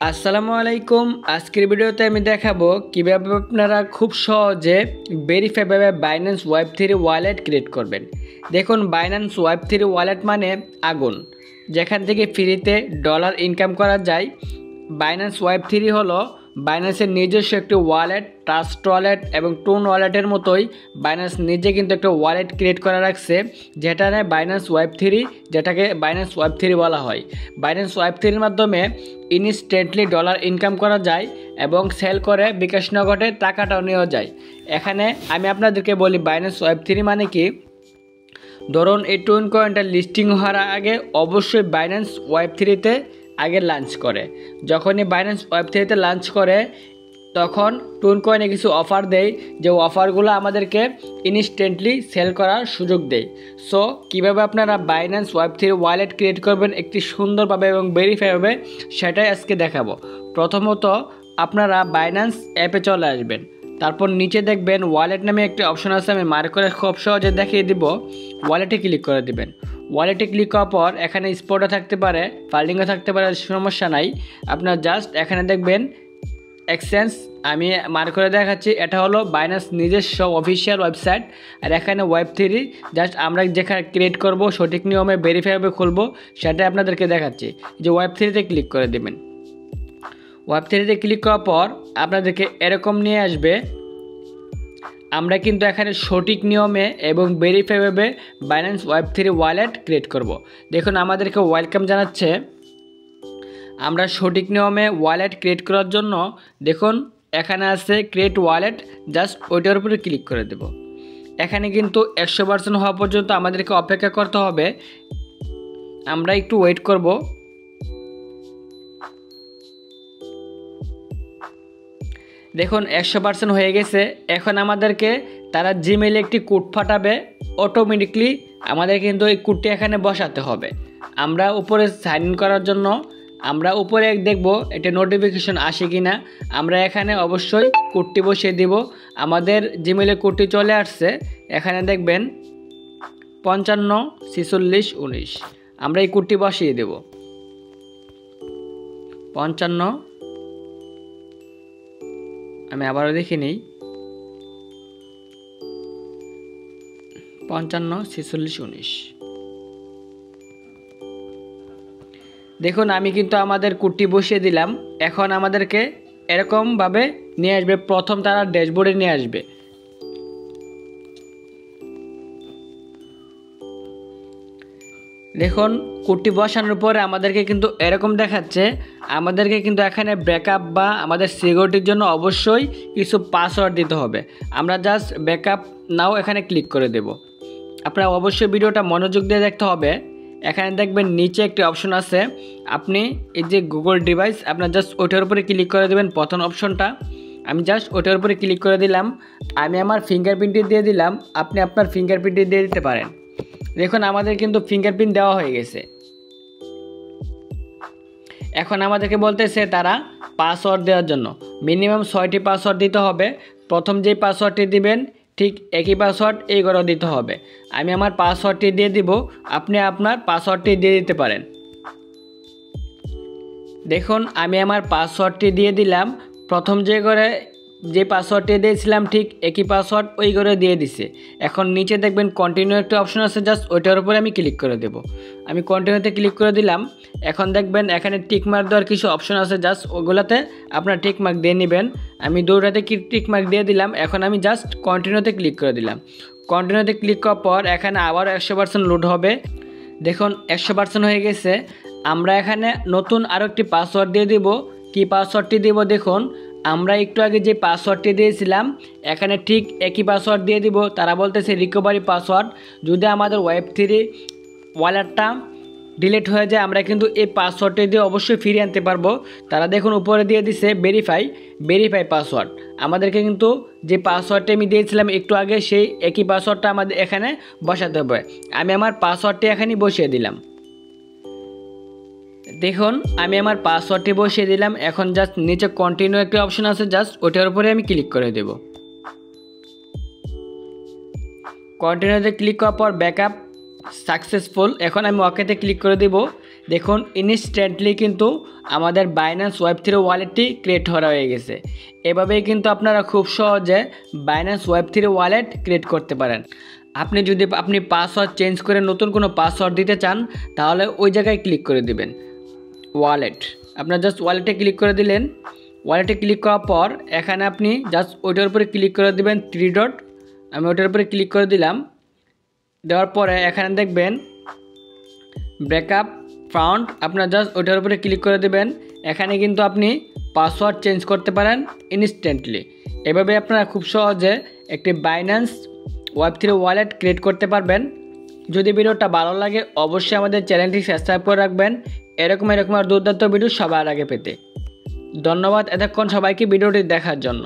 আসসালামু আলাইকুম। আজকের ভিডিওতে আমি দেখাবো কিভাবে আপনারা খুব সহজে ভেরিফাইভাবে বাইন্যান্স ওয়েব3 ওয়ালেট ক্রিয়েট করবেন। দেখুন, বাইন্যান্স ওয়েব3 ওয়ালেট মানে আগুন, যেখান থেকে ফ্রিতে ডলার ইনকাম করা যায়। বাইন্যান্স ওয়েব3 হলো বাইন্যান্সের নিজস্ব একটি ওয়ালেট, ট্রাস্ট ওয়ালেট এবং টোন ওয়ালেটের মতোই বাইন্যান্স নিজে কিন্তু একটা ওয়ালেট ক্রিয়েট করে রাখছে, যেটা বাইন্যান্স ওয়েব3, যেটাকে বাইন্যান্স ওয়েব3 বলা হয়। বাইন্যান্স ওয়েব3-র মাধ্যমে ইনস্ট্যান্টলি ডলার ইনকাম করা যায় এবং সেল করে বিকাশ নগদে টাকাটাও নেওয়া যায়। এখানে আমি আপনাদেরকে বলি বাইন্যান্স ওয়েব3 মানে কি। ধরুন, এই টোন কয়েনটা লিস্টিং হওয়ার আগে অবশ্যই বাইন্যান্স ওয়েব3-তে আগে লাঞ্চ করে। যখনই বাইন্যান্স ওয়েব3-তে লাঞ্চ করে তখন টোন কয়েনে কিছু অফার দেয়, যে অফারগুলো আমাদেরকে ইনস্ট্যান্টলি সেল করার সুযোগ দেয়। সো কীভাবে আপনারা বাইন্যান্স ওয়েব3 ওয়ালেট ক্রিয়েট করবেন একটি সুন্দরভাবে এবং ভেরিফাইভাবে, সেটাই আজকে দেখাবো। প্রথমত আপনারা বাইন্যান্স অ্যাপে চলে আসবেন, তারপর নিচে দেখবেন ওয়ালেট নামে একটি অপশন আছে, আমি মার্ক করে খুব সহজে দেখিয়ে দিব। ওয়ালেটে ক্লিক করে দিবেন। ওয়ালেটে ক্লিক করার পর এখানে স্পটও থাকতে পারে, ফান্ডিংও থাকতে পারে, সমস্যা নাই। আপনার জাস্ট এখানে দেখবেন এক্সচেঞ্জ, আমি মার্ক করে দেখাচ্ছি, এটা হলো বাইন্যান্স নিজস্ব অফিসিয়াল ওয়েবসাইট। আর এখানে ওয়েব3 জাস্ট আমরা যেখানে ক্রিয়েট করব, সঠিক নিয়মে ভেরিফাইভাবে খুলবো, সেটাই আপনাদেরকে দেখাচ্ছি। যে ওয়েব3-তে ক্লিক করে দেবেন। ওয়েব3-তে ক্লিক করার পর আপনাদেরকে এরকম নিয়ে আসবে। আমরা কিন্তু এখানে সঠিক নিয়মে এবং ভেরিফাইভাবে বাইন্যান্স ওয়েব3 ওয়ালেট ক্রিয়েট করব। দেখুন, আমাদেরকে ওয়েলকাম জানাচ্ছে। আমরা সঠিক নিয়মে ওয়ালেট ক্রিয়েট করার জন্য দেখুন এখানে আছে ক্রিয়েট ওয়ালেট, জাস্ট ওইটার উপরে ক্লিক করে দেব। এখানে কিন্তু 100% হওয়া পর্যন্ত আমাদেরকে অপেক্ষা করতে হবে। আমরা একটু ওয়েট করব। দেখুন 100% হয়ে গেছে। এখন আমাদেরকে তারা জিমেইলে একটি কোড পাঠাবে, অটোমেটিকলি আমাদের কিন্তু এই কোডটি এখানে বসাতে হবে। আমরা উপরে সাইন ইন করার জন্য আমরা উপরে দেখব এটা নোটিফিকেশন আসে কি না। আমরা এখানে অবশ্যই কোডটি বসিয়ে দিব। আমাদের জিমেইলে কোডটি চলে আসছে। এখানে দেখবেন 554619। আমরা এই কোডটি বসিয়ে দেব। 55, আমি আবারও দেখে নিই, 554619। দেখুন, আমি কিন্তু আমাদের কোডটি বসিয়ে দিলাম। এখন আমাদেরকে এরকমভাবে নিয়ে আসবে, প্রথম তারা ড্যাশবোর্ডে নিয়ে আসবে। দেখুন, কোডটি বসানোর পরে আমাদেরকে কিন্তু এরকম দেখাচ্ছে। আমাদেরকে কিন্তু এখানে ব্যাকআপ বা আমাদের সিকিউরিটির জন্য অবশ্যই কিছু পাসওয়ার্ড দিতে হবে। আমরা জাস্ট ব্যাকআপ নাও এখানে ক্লিক করে দেব। আপনারা অবশ্যই ভিডিওটা মনোযোগ দিয়ে দেখতে হবে। এখানে দেখবেন নিচে একটি অপশন আছে, আপনি এই যে গুগল ডিভাইস, আপনার জাস্ট ওটার উপরে ক্লিক করে দেবেন। প্রথম অপশনটা আমি জাস্ট ওটার উপরে ক্লিক করে দিলাম। আমি আমার ফিঙ্গারপ্রিন্টটি দিয়ে দিলাম, আপনি আপনার ফিঙ্গারপ্রিন্টটি দিয়ে দিতে পারেন। দেখুন, আমাদের কিন্তু ফিঙ্গারপ্রিন্ট দেওয়া হয়ে গেছে। এখন আমাদেরকে বলতেছে তারা পাসওয়ার্ড দেওয়ার জন্য মিনিমাম 6টি পাসওয়ার্ড দিতে হবে। প্রথম যে পাসওয়ার্ডটি দিবেন ঠিক একই পাসওয়ার্ড এই করে দিতে হবে। আমি আমার পাসওয়ার্ডটি দিয়ে দিব, আপনি আপনার পাসওয়ার্ডটি দিয়ে দিতে পারেন। দেখুন, আমি আমার পাসওয়ার্ডটি দিয়ে দিলাম। প্রথম যে পাসওয়ার্ডটি দিয়েছিলাম ঠিক একই পাসওয়ার্ড ওই করে দিয়ে দিছে। এখন নিচে দেখবেন কন্টিনিউ একটা অপশন আছে, জাস্ট ওইটার উপরে আমি ক্লিক করে দেব। আমি কন্টিনিউতে ক্লিক করে দিলাম। এখন দেখবেন এখানে টিকমার্ক দেওয়ার কিছু অপশন আছে, জাস্ট ওগুলাতে আপনার টিকমার্ক দিয়ে নেবেন। আমি দুটাতে টিকমার্ক দিয়ে দিলাম। এখন আমি জাস্ট কন্টিনিউতে ক্লিক করে দিলাম। কন্টিনিউতে ক্লিক করার পর এখানে আবার 100% লোড হবে। দেখুন 100% হয়ে গেছে। আমরা এখানে নতুন আরও একটি পাসওয়ার্ড দিয়ে দিব। কি পাসওয়ার্ডটি দিব? দেখুন, আমরা একটু আগে যে পাসওয়ার্ডটি দিয়েছিলাম এখানে ঠিক একই পাসওয়ার্ড দিয়ে দিব। তারা বলতেছে রিকভারি পাসওয়ার্ড। যদি আমাদের ওয়েব3 ওয়ালেটটা ডিলিট হয়ে যায়, আমরা কিন্তু এই পাসওয়ার্ডটি দিয়ে অবশ্যই ফিরিয়ে আনতে পারবো। তারা দেখুন উপরে দিয়ে দিছে ভেরিফাই পাসওয়ার্ড। আমাদেরকে কিন্তু যে পাসওয়ার্ডটি আমি দিয়েছিলাম একটু আগে, সেই একই পাসওয়ার্ডটা আমাদের এখানে বসাতে হবে। আমি আমার পাসওয়ার্ডটি এখানেই বসিয়ে দিলাম। দেখুন, আমি আমার পাসওয়ার্ডটি বসিয়ে দিলাম। এখন জাস্ট নিচে কন্টিনিউ একটা অপশন আছে, জাস্ট ওটার উপরে আমি ক্লিক করে দেব। কন্টিনিউতে ক্লিক করার পর ব্যাকআপ সাকসেসফুল। এখন আমি ওকেতে ক্লিক করে দেব। দেখুন ইনস্ট্যান্টলি কিন্তু আমাদের বাইন্যান্স ওয়েব3 ওয়ালেটটি ক্রিয়েট করা হয়ে গেছে। এভাবেই কিন্তু আপনারা খুব সহজে বাইন্যান্স ওয়েব3 ওয়ালেট ক্রিয়েট করতে পারেন। আপনি যদি পাসওয়ার্ড চেঞ্জ করে নতুন কোনো পাসওয়ার্ড দিতে চান তাহলে ওই জায়গায় ক্লিক করে দিবেন ওয়ালেট। আপনার জাস্ট ওয়ালেটে ক্লিক করে দিলেন। ওয়ালেটে ক্লিক করার পর এখানে আপনি জাস্ট ওইটার উপরে ক্লিক করে দিবেন 3 ডট। আমি ওইটার উপরে ক্লিক করে দিলাম। দেওয়ার পরে এখানে দেখবেন ব্রেকআপ ফাউন্ড, আপনার জাস্ট ওইটার উপরে ক্লিক করে দেবেন। এখানে কিন্তু আপনি পাসওয়ার্ড চেঞ্জ করতে পারেন ইনস্ট্যান্টলি। এভাবে আপনারা খুব সহজে একটি বাইন্যান্স ওয়েব3 ওয়ালেট ক্রিয়েট করতে পারবেন। যদি ভিডিওটা ভালো লাগে অবশ্যই আমাদের চ্যানেলটি সাবস্ক্রাইব করে রাখবেন এরকম আর দুর্দান্ত ভিডিও সবার আগে পেতে। ধন্যবাদ এতক্ষণ সবাইকে ভিডিওটি দেখার জন্য।